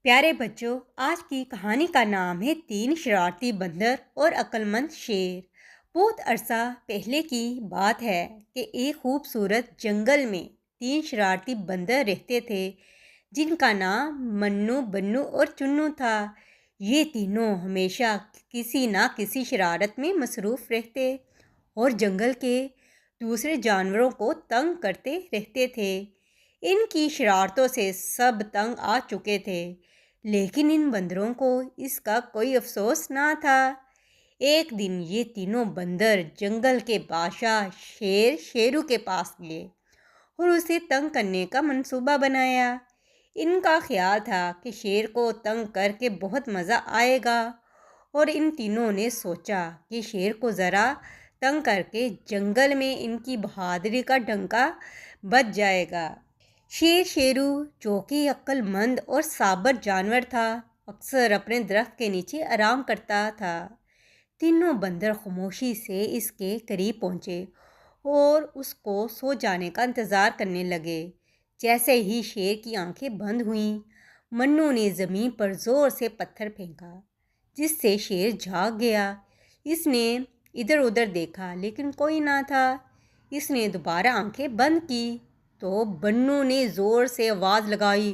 प्यारे बच्चों, आज की कहानी का नाम है तीन शरारती बंदर और अक्लमंद शेर। बहुत अरसा पहले की बात है कि एक खूबसूरत जंगल में तीन शरारती बंदर रहते थे, जिनका नाम मन्नू, बन्नू और चुन्नू था। ये तीनों हमेशा किसी ना किसी शरारत में मसरूफ़ रहते और जंगल के दूसरे जानवरों को तंग करते रहते थे। इनकी शरारतों से सब तंग आ चुके थे, लेकिन इन बंदरों को इसका कोई अफसोस ना था। एक दिन ये तीनों बंदर जंगल के बादशाह शेरू के पास गए और उसे तंग करने का मंसूबा बनाया। इनका ख्याल था कि शेर को तंग करके बहुत मज़ा आएगा, और इन तीनों ने सोचा कि शेर को ज़रा तंग करके जंगल में इनकी बहादुरी का डंका बज जाएगा। शेरू, जो कि अक्लमंद और साबर जानवर था, अक्सर अपने दरख्त के नीचे आराम करता था। तीनों बंदर खामोशी से इसके करीब पहुँचे और उसको सो जाने का इंतज़ार करने लगे। जैसे ही शेर की आंखें बंद हुईं, मन्नू ने ज़मीन पर ज़ोर से पत्थर फेंका, जिससे शेर जाग गया। इसने इधर उधर देखा, लेकिन कोई ना था। इसने दोबारा आंखें बंद की तो बन्नू ने ज़ोर से आवाज़ लगाई,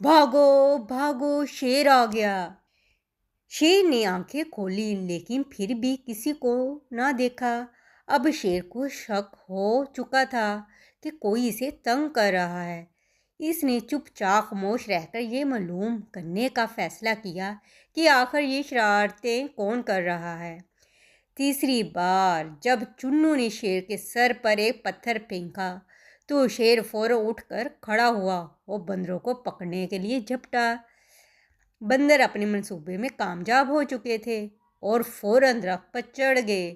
भागो भागो, शेर आ गया। शेर ने आंखें खोली, लेकिन फिर भी किसी को ना देखा। अब शेर को शक हो चुका था कि कोई इसे तंग कर रहा है। इसने चुपचाप खामोश रहकर ये मालूम करने का फैसला किया कि आखिर ये शरारतें कौन कर रहा है। तीसरी बार जब चुन्नू ने शेर के सर पर एक पत्थर फेंका, तो शेर फौरन उठकर खड़ा हुआ और बंदरों को पकड़ने के लिए झपटा। बंदर अपने मंसूबे में कामयाब हो चुके थे और फौरन दरख्त पर चढ़ गए,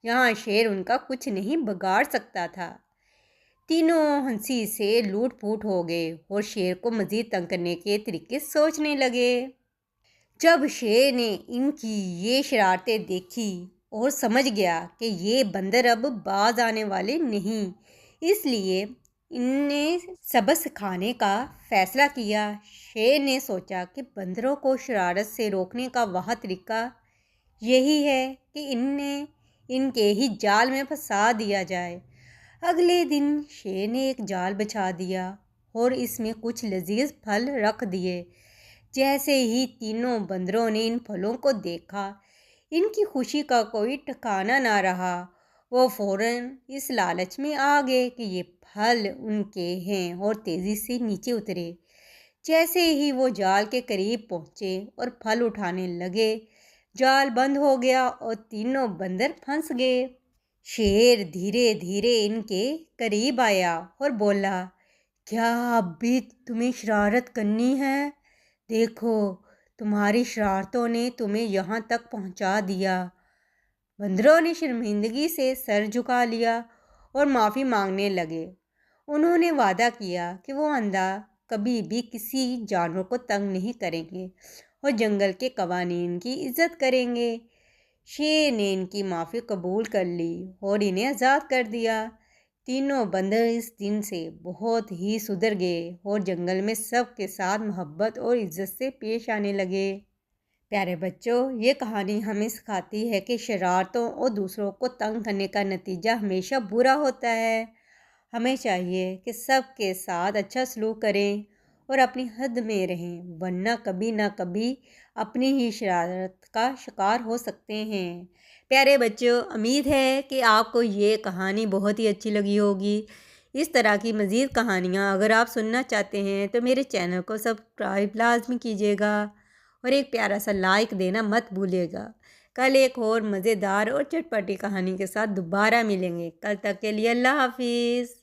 यहाँ शेर उनका कुछ नहीं बिगाड़ सकता था। तीनों हंसी से लूट फूट हो गए और शेर को मज़ीद तंग करने के तरीके सोचने लगे। जब शेर ने इनकी ये शरारतें देखी और समझ गया कि ये बंदर अब बाज आने वाले नहीं, इसलिए इनने सबक सिखाने का फ़ैसला किया। शेर ने सोचा कि बंदरों को शरारत से रोकने का वह तरीका यही है कि इनके ही जाल में फंसा दिया जाए। अगले दिन शेर ने एक जाल बिछा दिया और इसमें कुछ लजीज फल रख दिए। जैसे ही तीनों बंदरों ने इन फलों को देखा, इनकी खुशी का कोई ठिकाना ना रहा। वो फौरन इस लालच में आ गए कि ये फल उनके हैं और तेज़ी से नीचे उतरे। जैसे ही वो जाल के करीब पहुँचे और फल उठाने लगे, जाल बंद हो गया और तीनों बंदर फंस गए। शेर धीरे धीरे इनके करीब आया और बोला, क्या अब भी तुम्हें शरारत करनी है? देखो, तुम्हारी शरारतों ने तुम्हें यहाँ तक पहुँचा दिया। बंदरों ने शर्मिंदगी से सर झुका लिया और माफ़ी मांगने लगे। उन्होंने वादा किया कि वो आइंदा कभी भी किसी जानवर को तंग नहीं करेंगे और जंगल के कवानीन की इज़्ज़त करेंगे। शेर ने इनकी माफ़ी कबूल कर ली और इन्हें आज़ाद कर दिया। तीनों बंदर इस दिन से बहुत ही सुधर गए और जंगल में सब के साथ मोहब्बत और इज़्ज़त से पेश आने लगे। प्यारे बच्चों, ये कहानी हमें सिखाती है कि शरारतों और दूसरों को तंग करने का नतीजा हमेशा बुरा होता है। हमें चाहिए कि सब के साथ अच्छा सलूक करें और अपनी हद में रहें, वरना कभी ना कभी अपनी ही शरारत का शिकार हो सकते हैं। प्यारे बच्चों, उम्मीद है कि आपको ये कहानी बहुत ही अच्छी लगी होगी। इस तरह की मज़ीद कहानियाँ अगर आप सुनना चाहते हैं तो मेरे चैनल को सब्सक्राइब लाजमी कीजिएगा और एक प्यारा सा लाइक देना मत भूलिएगा। कल एक और मज़ेदार और चटपटी कहानी के साथ दोबारा मिलेंगे। कल तक के लिए अल्लाह हाफिज़।